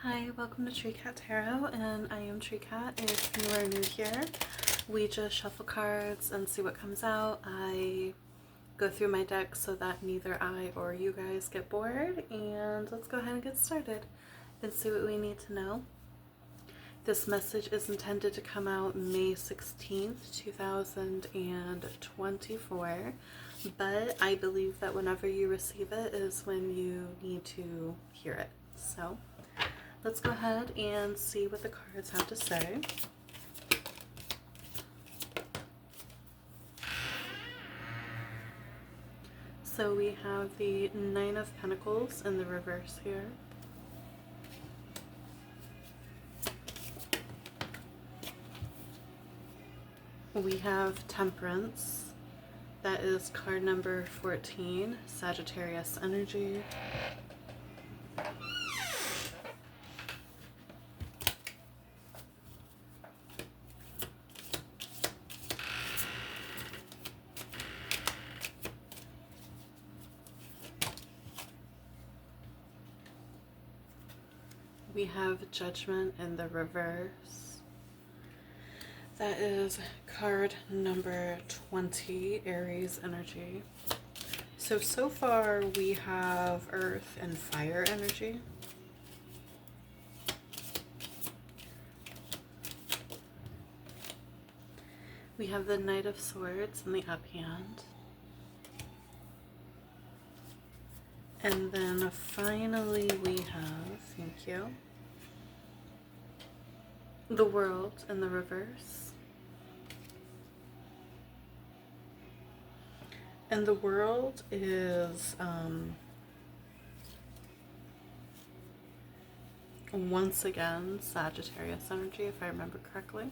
Hi, welcome to Tree Cat Tarot, and I am Tree Cat. If you are new here, we just shuffle cards and see what comes out. I go through my deck so that neither I or you guys get bored, and let's go ahead and get started and see what we need to know. This message is intended to come out May 16th, 2024, but I believe that whenever you receive it is when you need to hear it. So let's go ahead and see what the cards have to say. So we have the Nine of Pentacles in the reverse here. We have Temperance. That is card number 14, Sagittarius energy. We have Judgment in the reverse. That is card number 20, Aries energy. So far we have Earth and Fire energy. We have the Knight of Swords in the up hand. And then finally we have, thank you, the World in the reverse. And the World is once again Sagittarius energy, if I remember correctly.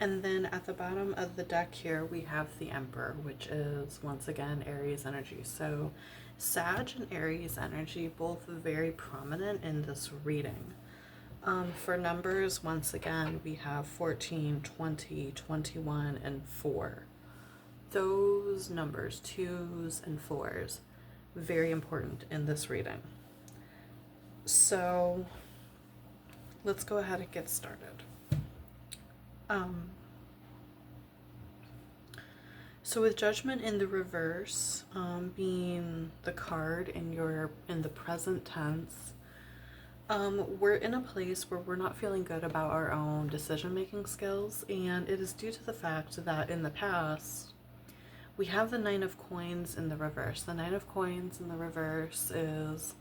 And then at the bottom of the deck here we have the Emperor, which is once again Aries energy. So Sag and Aries energy both very prominent in this reading. For numbers, once again, we have 14, 20, 21, and 4. Those numbers, 2s and 4s, very important in this reading. So let's go ahead and get started. So with Judgment in the reverse, being the card in the present tense, we're in a place where we're not feeling good about our own decision-making skills, and it is due to the fact that in the past we have the Nine of Coins in the reverse. The Nine of Coins in the reverse is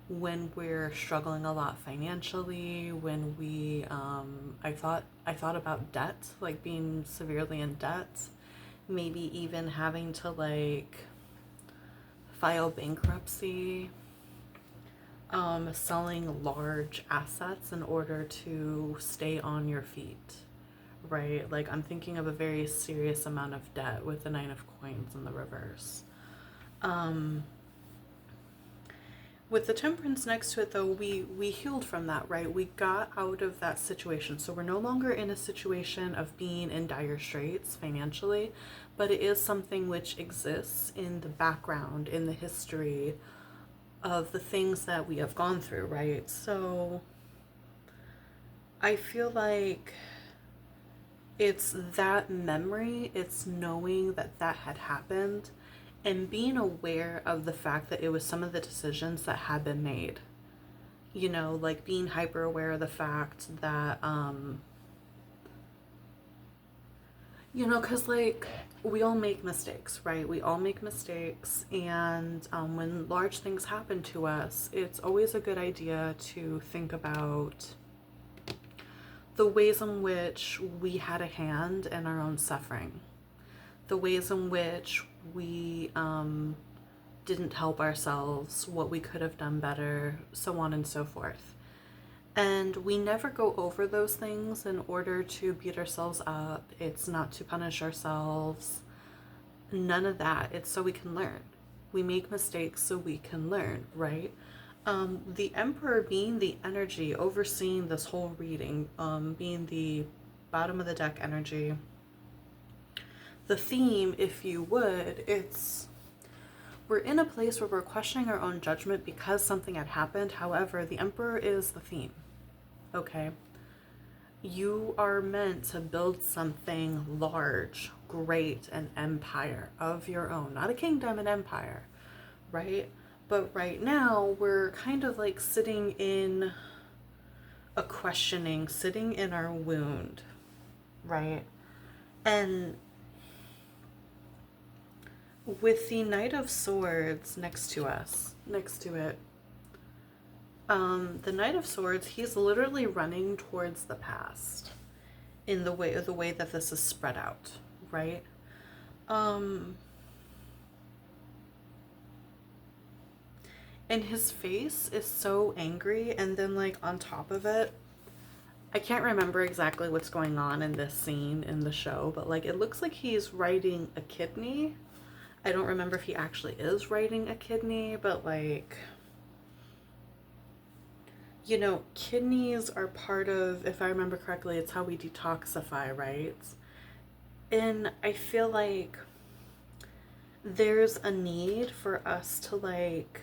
when we're struggling a lot financially, when we I thought about debt, like being severely in debt, maybe even having to like file bankruptcy, selling large assets in order to stay on your feet, right? Like I'm thinking of a very serious amount of debt with the Nine of Coins in the reverse. With the Temperance next to it though, we healed from that, right? We got out of that situation. So we're no longer in a situation of being in dire straits financially, but it is something which exists in the background, in the history of the things that we have gone through, right? So I feel like it's that memory, it's knowing that that had happened, and being aware of the fact that it was some of the decisions that had been made. You know, like being hyper aware of the fact that, you know, because like we all make mistakes, right? We all make mistakes, and when large things happen to us, it's always a good idea to think about the ways in which we had a hand in our own suffering, the ways in which we didn't help ourselves, what we could have done better, so on and so forth. And we never go over those things in order to beat ourselves up. It's not to punish ourselves. None of that. It's so we can learn. We make mistakes so we can learn, right? The Emperor being the energy overseeing this whole reading, being the bottom of the deck energy. The theme, if you would, it's we're in a place where we're questioning our own judgment because something had happened. However, the Emperor is the theme, okay? You are meant to build something large, great, an empire of your own. Not a kingdom, an empire, right? But right now, we're kind of like sitting in a questioning, sitting in our wound, right? And with the Knight of Swords next to it, the Knight of Swords, he's literally running towards the past in the way that this is spread out, right? And his face is so angry, and then like on top of it, I can't remember exactly what's going on in this scene in the show, but like it looks like he's riding a kidney. I don't remember if he actually is riding a kidney, but like, you know, kidneys are part of, if I remember correctly, it's how we detoxify, right? And I feel like there's a need for us to like,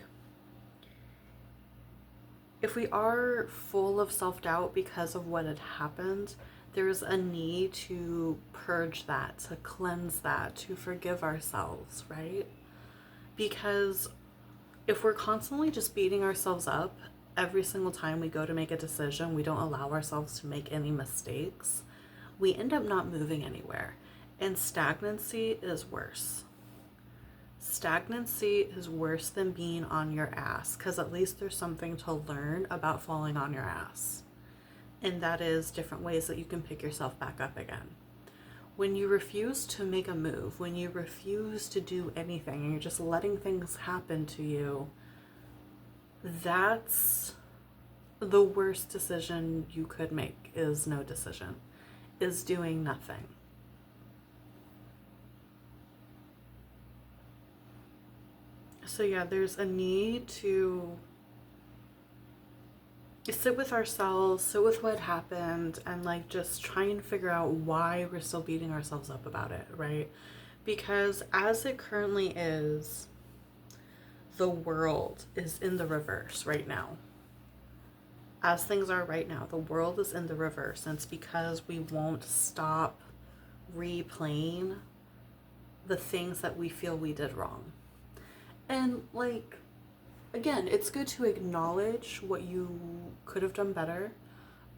if we are full of self-doubt because of what had happened, there's a need to purge that, to cleanse that, to forgive ourselves, right? Because if we're constantly just beating ourselves up every single time we go to make a decision, we don't allow ourselves to make any mistakes, we end up not moving anywhere. And stagnancy is worse. Stagnancy is worse than being on your ass, because at least there's something to learn about falling on your ass. And that is different ways that you can pick yourself back up again. When you refuse to make a move, when you refuse to do anything, and you're just letting things happen to you, that's the worst decision you could make, is no decision, is doing nothing. So yeah, there's a need to sit with ourselves, sit with what happened, and like just try and figure out why we're still beating ourselves up about it, right? Because as it currently is, the world is in the reverse right now. As things are right now, the world is in the reverse, and it's because we won't stop replaying the things that we feel we did wrong. And like, again, it's good to acknowledge what you could have done better,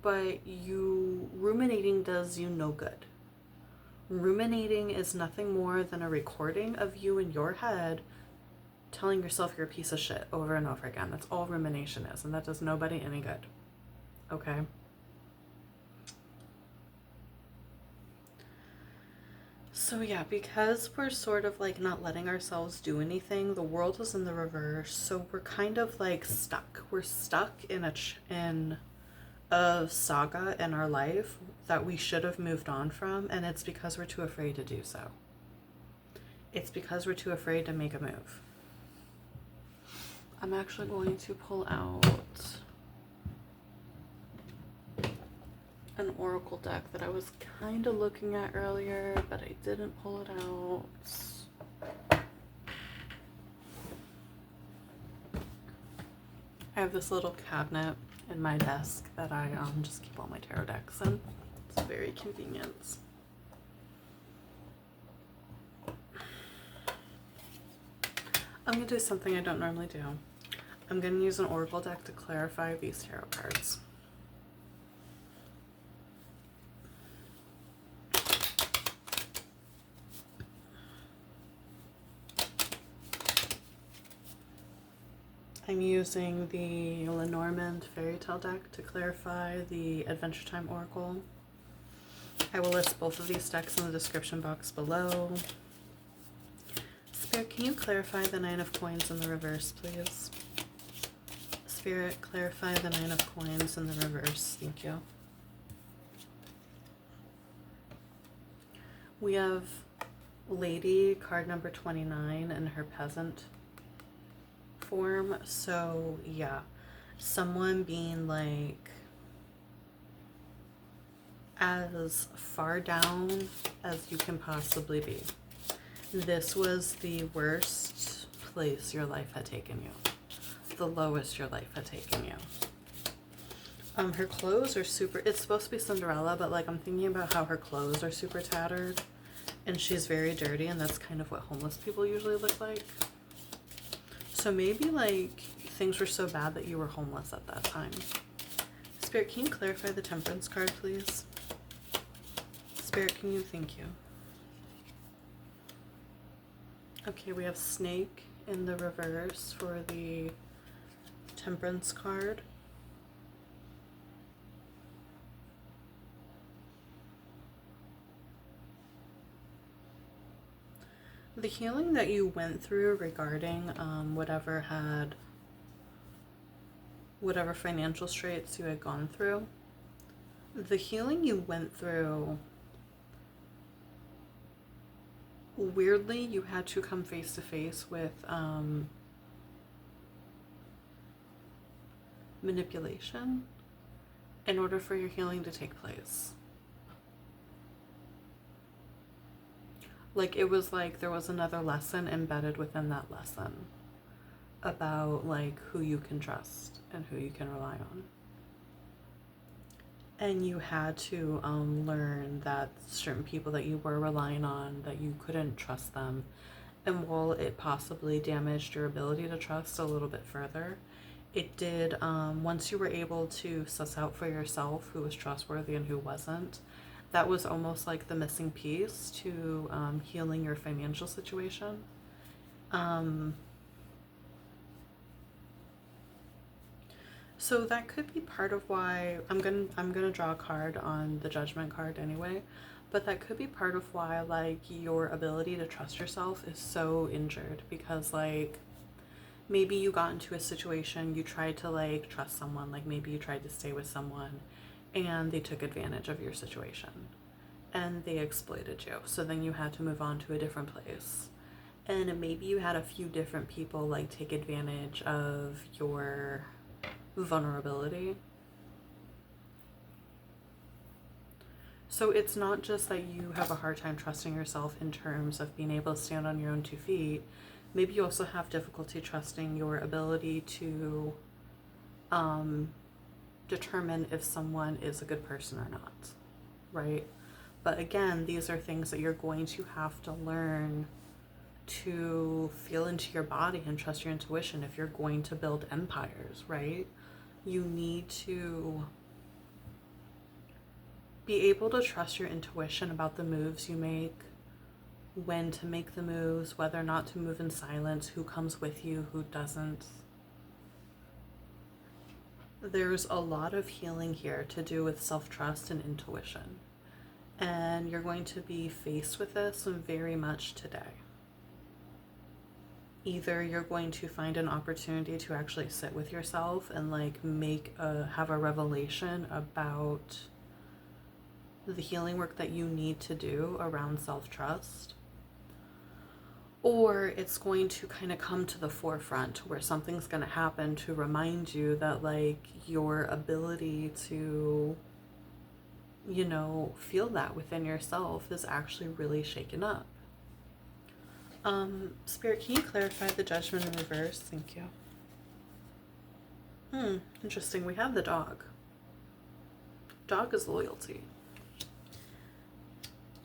but ruminating does you no good. Ruminating is nothing more than a recording of you in your head telling yourself you're a piece of shit over and over again. That's all rumination is, and that does nobody any good. Okay? So yeah, because we're sort of like not letting ourselves do anything, the world is in the reverse, so we're kind of like stuck. We're stuck in a saga in our life that we should have moved on from, and it's because we're too afraid to do so. It's because we're too afraid to make a move. I'm actually going to pull out an oracle deck that I was kind of looking at earlier, but I didn't pull it out. I have this little cabinet in my desk that I just keep all my tarot decks in. It's very convenient. I'm going to do something I don't normally do. I'm going to use an oracle deck to clarify these tarot cards. I'm using the Lenormand fairy tale deck to clarify the Adventure Time Oracle. I will list both of these decks in the description box below. Spirit, can you clarify the Nine of Coins in the reverse, please? Spirit, clarify the Nine of Coins in the reverse. Thank you. We have Lady, card number 29, and her peasant form. So yeah, someone being like as far down as you can possibly be. This was the worst place your life had taken you, the lowest your life had taken you. Her clothes are super, it's supposed to be Cinderella, but like I'm thinking about how her clothes are super tattered and she's very dirty, and that's kind of what homeless people usually look like. So maybe like things were so bad that you were homeless at that time. Spirit, can you clarify the Temperance card, please? Spirit, can you? Thank you. Okay, we have Snake in the reverse for the Temperance card. The healing that you went through regarding whatever financial straits you had gone through, the healing you went through, weirdly, you had to come face to face with manipulation in order for your healing to take place. Like, it was like there was another lesson embedded within that lesson about like who you can trust and who you can rely on. And you had to learn that certain people that you were relying on, that you couldn't trust them. And while it possibly damaged your ability to trust a little bit further, it did, once you were able to suss out for yourself who was trustworthy and who wasn't, that was almost like the missing piece to healing your financial situation. So that could be part of why I'm gonna draw a card on the Judgment card anyway, but that could be part of why like your ability to trust yourself is so injured, because like maybe you got into a situation, you tried to like trust someone, like maybe you tried to stay with someone and they took advantage of your situation and they exploited you. So then you had to move on to a different place. And maybe you had a few different people like take advantage of your vulnerability. So it's not just that you have a hard time trusting yourself in terms of being able to stand on your own 2 feet. Maybe you also have difficulty trusting your ability to determine if someone is a good person or not, right? But again, these are things that you're going to have to learn to feel into your body and trust your intuition if you're going to build empires, right? You need to be able to trust your intuition about the moves you make, when to make the moves, whether or not to move in silence, who comes with you, who doesn't. There's a lot of healing here to do with self-trust and intuition. And you're going to be faced with this very much today. Either you're going to find an opportunity to actually sit with yourself and like have a revelation about the healing work that you need to do around self-trust, or it's going to kind of come to the forefront where something's going to happen to remind you that like your ability to, you know, feel that within yourself is actually really shaken up. Spirit, can you clarify the Judgment in reverse? Thank you. Interesting. We have the dog. Dog is loyalty.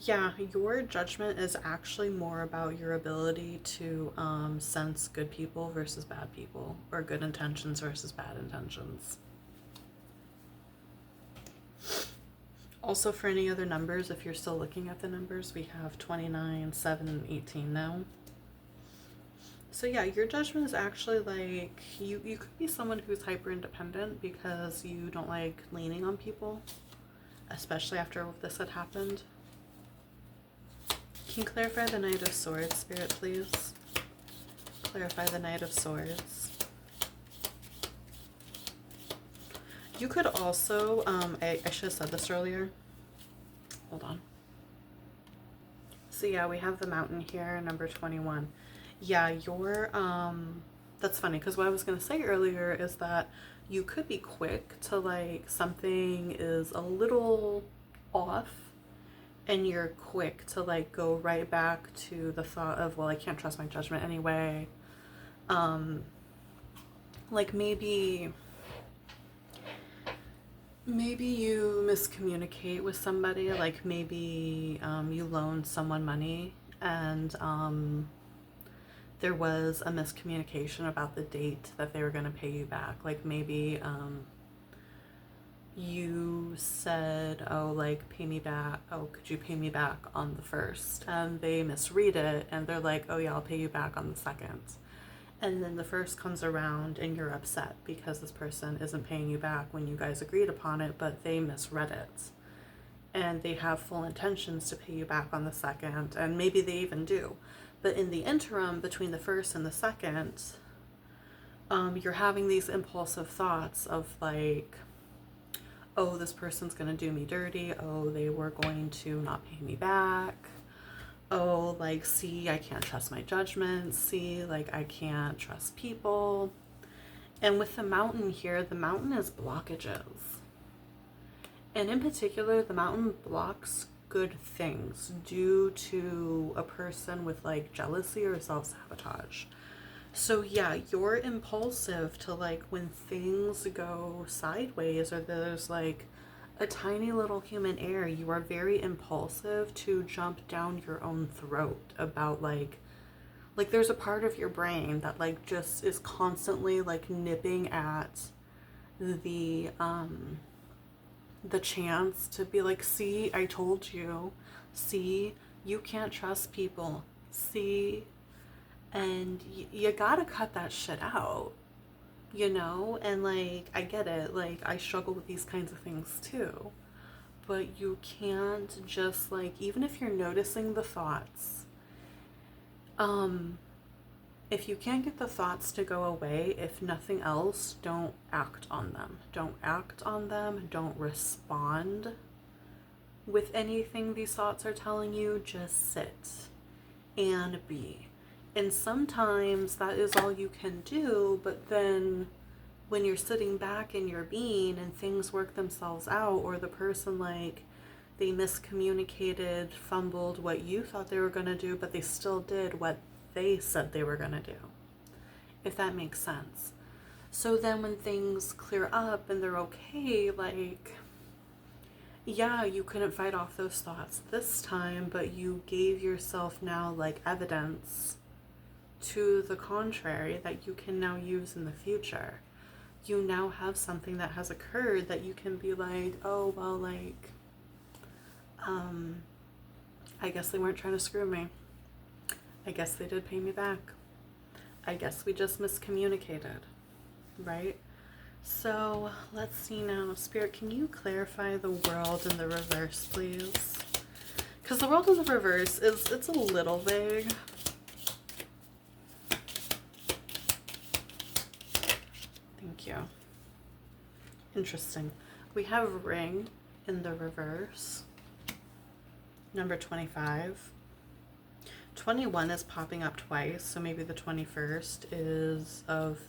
Yeah, your Judgment is actually more about your ability to sense good people versus bad people, or good intentions versus bad intentions. Also, for any other numbers, if you're still looking at the numbers, we have 29, 7, and 18 now. So yeah, your Judgment is actually like, you could be someone who's hyper independent because you don't like leaning on people, especially after this had happened. Can you clarify the Knight of Swords, Spirit, please? Clarify the Knight of Swords. You could also, I should have said this earlier. Hold on. So yeah, we have the Mountain here, number 21. Yeah, you're, that's funny, because what I was going to say earlier is that you could be quick to like, something is a little off, and you're quick to like go right back to the thought of, well, I can't trust my judgment anyway. Um, like maybe you miscommunicate with somebody, like maybe you loaned someone money and there was a miscommunication about the date that they were going to pay you back. Like maybe you said, oh, like, pay me back. Oh, could you pay me back on the 1st? And they misread it and they're like, oh, yeah, I'll pay you back on the 2nd. And then the 1st comes around and you're upset because this person isn't paying you back when you guys agreed upon it, but they misread it. And they have full intentions to pay you back on the 2nd, and maybe they even do. But in the interim, between the 1st and the 2nd, you're having these impulsive thoughts of like, oh, this person's gonna do me dirty. Oh, they were going to not pay me back. Oh, like, see, I can't trust my judgment. See, like, I can't trust people. And with the mountain here, the mountain is blockages. And in particular, the mountain blocks good things due to a person with like jealousy or self-sabotage. So yeah, you're impulsive to like when things go sideways or there's like a tiny little human error, you are very impulsive to jump down your own throat about like there's a part of your brain that like just is constantly like nipping at the chance to be like, see, I told you, see, you can't trust people, see. And you gotta cut that shit out, you know? And like, I get it, like, I struggle with these kinds of things too. But you can't just like, even if you're noticing the thoughts, if you can't get the thoughts to go away, if nothing else, don't act on them. Don't act on them. Don't respond with anything these thoughts are telling you. Just sit and be. And sometimes that is all you can do, but then when you're sitting back in your being and things work themselves out, or the person like they miscommunicated, fumbled what you thought they were going to do, but they still did what they said they were going to do, if that makes sense. So then when things clear up and they're okay, like, yeah, you couldn't fight off those thoughts this time, but you gave yourself now like evidence to the contrary that you can now use in the future. You now have something that has occurred that you can be like, oh, well, like, I guess they weren't trying to screw me. I guess they did pay me back. I guess we just miscommunicated, right? So let's see now. Spirit, can you clarify the world in the reverse, please? Because the world in the reverse it's a little vague. Thank you. Interesting. We have ring in the reverse. Number 25. 21 is popping up twice, so maybe the 21st is of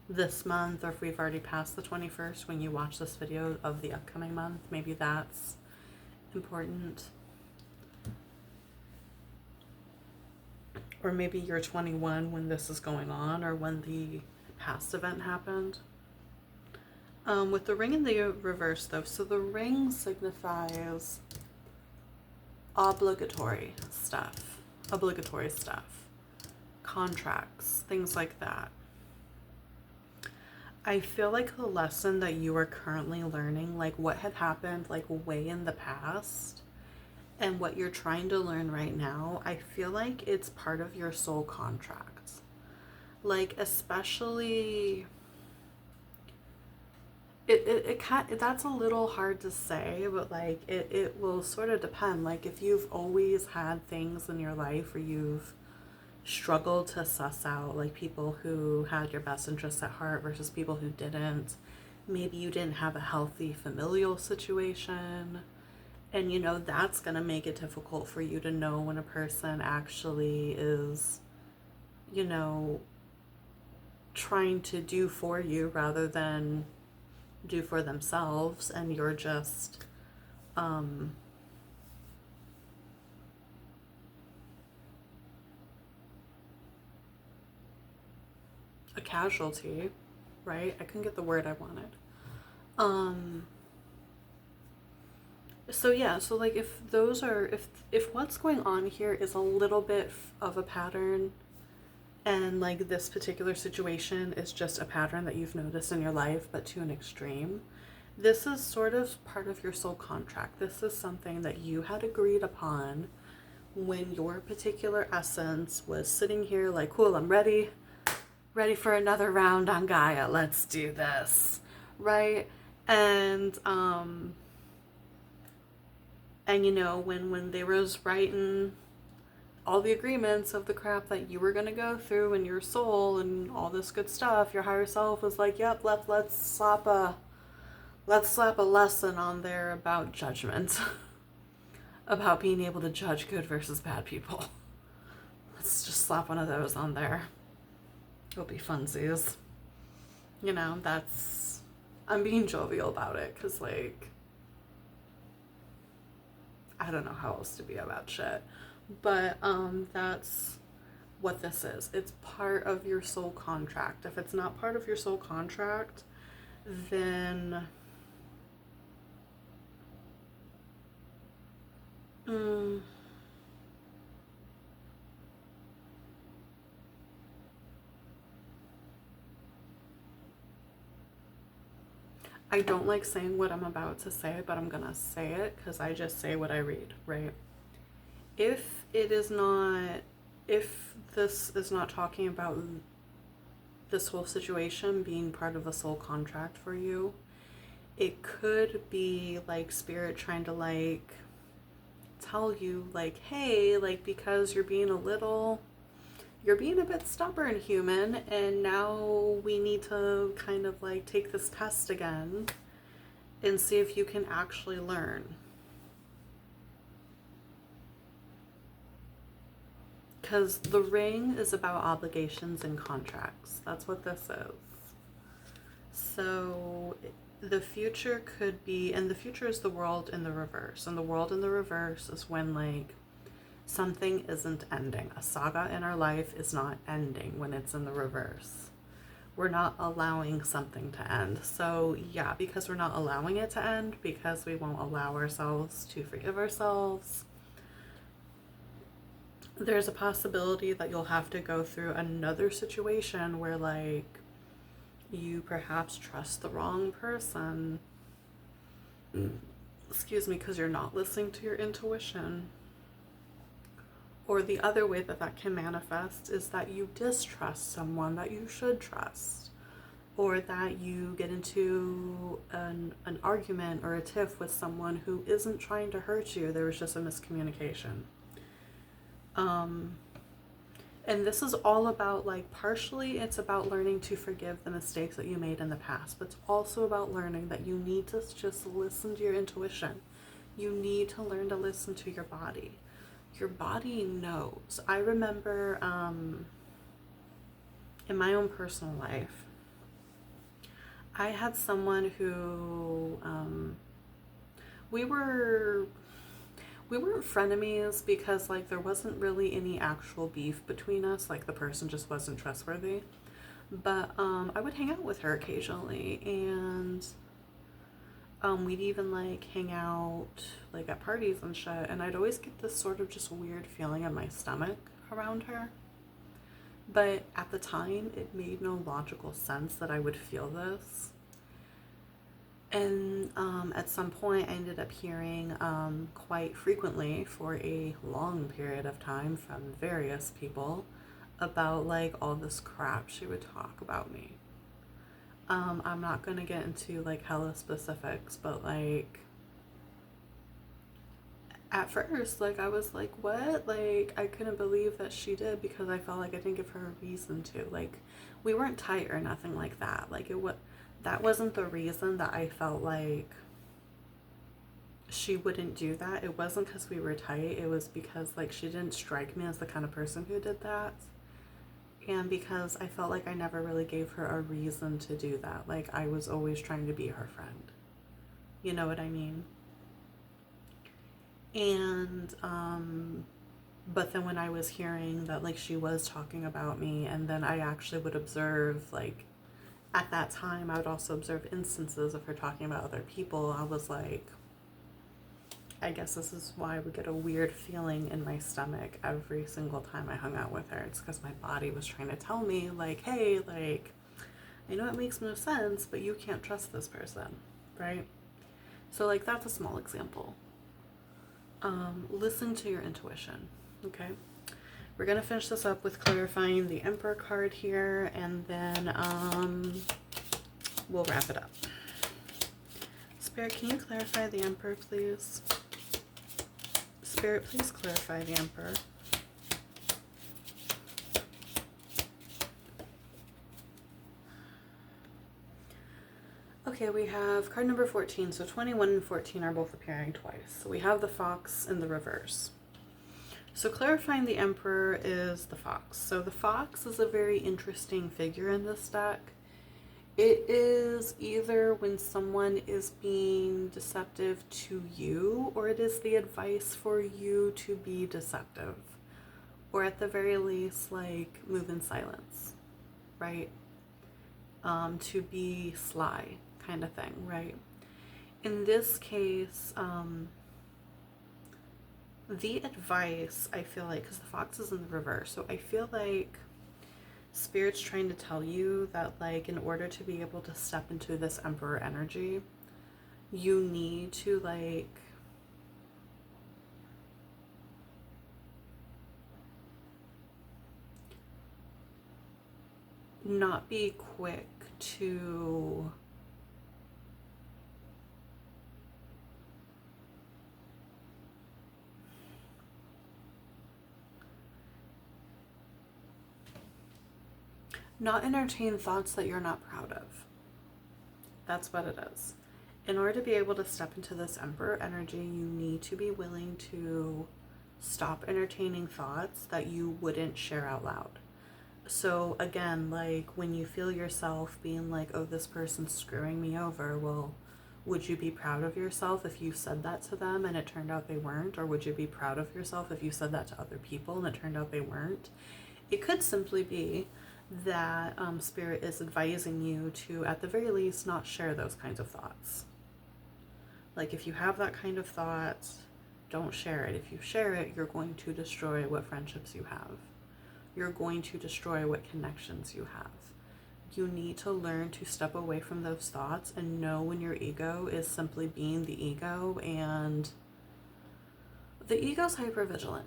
this month, or if we've already passed the 21st when you watch this video of the upcoming month, maybe that's important. Or maybe you're 21 when this is going on, or when the past event happened. With the ring in the reverse though, so the ring signifies obligatory stuff, contracts, things like that. I feel like the lesson that you are currently learning, like what had happened like way in the past and what you're trying to learn right now, I feel like it's part of your soul contract. Like, especially that's a little hard to say, but like it will sort of depend. Like if you've always had things in your life where you've struggled to suss out like people who had your best interests at heart versus people who didn't, maybe you didn't have a healthy familial situation, and you know that's gonna make it difficult for you to know when a person actually is, you know, trying to do for you rather than do for themselves, and you're just a casualty, right? I couldn't get the word I wanted. Um, so yeah, so like if those are, if what's going on here is a little bit of a pattern, and like this particular situation is just a pattern that you've noticed in your life, but to an extreme, this is sort of part of your soul contract. This is something that you had agreed upon when your particular essence was sitting here like, cool, I'm ready for another round on Gaia. Let's do this. Right? And you know, when they was writing all the agreements of the crap that you were gonna go through in your soul and all this good stuff, your higher self was like, yep, let's slap a lesson on there about judgment. About being able to judge good versus bad people. Let's just slap one of those on there. It'll be funsies. You know, I'm being jovial about it, because like, I don't know how else to be about shit. But that's what this is. It's part of your soul contract. If it's not part of your soul contract, then I don't like saying what I'm about to say, but I'm gonna say it because I just say what I read, right? If this is not talking about this whole situation being part of the soul contract for you, it could be like spirit trying to like tell you like, hey, like, because you're being a bit stubborn, human, and now we need to kind of like take this test again and see if you can actually learn. Because the ring is about obligations and contracts. That's what this is. So the future could be, and the future is the world in the reverse. And the world in the reverse is when like something isn't ending. A saga in our life is not ending when it's in the reverse. We're not allowing something to end. So yeah, because we're not allowing it to end, because we won't allow ourselves to forgive ourselves, there's a possibility that you'll have to go through another situation where like you perhaps trust the wrong person. Excuse me, because you're not listening to your intuition. Or the other way that that can manifest is that you distrust someone that you should trust, or that you get into an argument or a tiff with someone who isn't trying to hurt you. There was just a miscommunication. And this is all about like, partially it's about learning to forgive the mistakes that you made in the past, but it's also about learning that you need to just listen to your intuition. You need to learn to listen to your body. Your body knows. I remember in my own personal life, I had someone who we weren't frenemies because like there wasn't really any actual beef between us. Like the person just wasn't trustworthy. But I would hang out with her occasionally, and we'd even like hang out like at parties and shit, and I'd always get this sort of just weird feeling in my stomach around her. But at the time, it made no logical sense that I would feel this. And at some point, I ended up hearing quite frequently for a long period of time from various people about like all this crap she would talk about me. I'm not gonna get into like hella specifics, but like at first, like I was like, what? Like I couldn't believe that she did, because I felt like I didn't give her a reason to. Like we weren't tight or nothing like that. Like that wasn't the reason that I felt like she wouldn't do that. It wasn't because we were tight. It was because like she didn't strike me as the kind of person who did that. And because I felt like I never really gave her a reason to do that. Like I was always trying to be her friend. You know what I mean? And But then when I was hearing that like she was talking about me, and then I actually would observe like at that time I would also observe instances of her talking about other people, I was like, I guess this is why I would get a weird feeling in my stomach every single time I hung out with her. It's because my body was trying to tell me like, hey, like, I know it makes no sense, but you can't trust this person, right? So like that's a small example. Listen to your intuition, okay? We're gonna finish this up with clarifying the Emperor card here, and then we'll wrap it up. Spirit, can you clarify the Emperor, please? Spirit, please clarify the Emperor. Okay, we have card number 14. So 21 and 14 are both appearing twice. So we have the Fox in the reverse. So clarifying the Emperor is the Fox. So the Fox is a very interesting figure in this deck. It is either when someone is being deceptive to you, or it is the advice for you to be deceptive. Or at the very least, like, move in silence, right? To be sly kind of thing, right? In this case, the advice, I feel like, because the Fox is in the reverse, so I feel like Spirit's trying to tell you that, like, in order to be able to step into this Emperor energy, you need to, like, not be quick to not entertain thoughts that you're not proud of. That's what it is. In order to be able to step into this Emperor energy, you need to be willing to stop entertaining thoughts that you wouldn't share out loud. So again, like when you feel yourself being like, oh, this person's screwing me over, well, would you be proud of yourself if you said that to them and it turned out they weren't? Or would you be proud of yourself if you said that to other people and it turned out they weren't? It could simply be that Spirit is advising you to, at the very least, not share those kinds of thoughts. Like if you have that kind of thought, don't share it. If you share it, you're going to destroy what friendships you have. You're going to destroy what connections you have. You need to learn to step away from those thoughts and know when your ego is simply being the ego, and the ego's hypervigilant.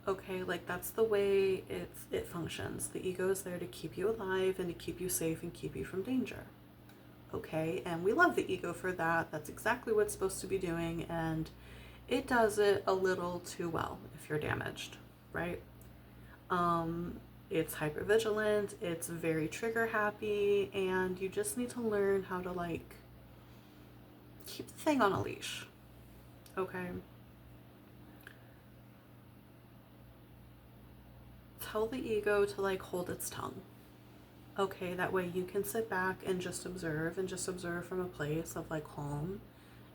Okay, like that's the way it functions. The ego is there to keep you alive and to keep you safe and keep you from danger. Okay, and we love the ego for that. That's exactly what it's supposed to be doing, and it does it a little too well if you're damaged, right? It's hypervigilant, it's very trigger happy, and you just need to learn how to like keep the thing on a leash. Okay? Tell the ego to like hold its tongue. Okay, that way you can sit back and just observe from a place of like calm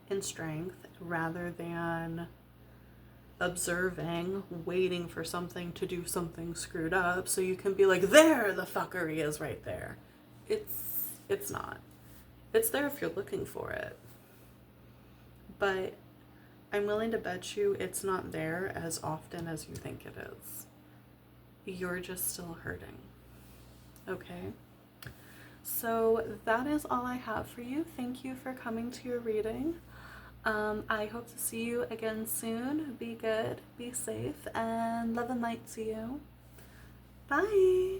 and strength, rather than observing, waiting for something to do something screwed up so you can be like, there, the fuckery is right there. It's not. It's there if you're looking for it. But I'm willing to bet you it's not there as often as you think it is. You're just still hurting. Okay? So that is all I have for you. Thank you for coming to your reading. I hope to see you again soon. Be good, be safe, and love and light to you. Bye!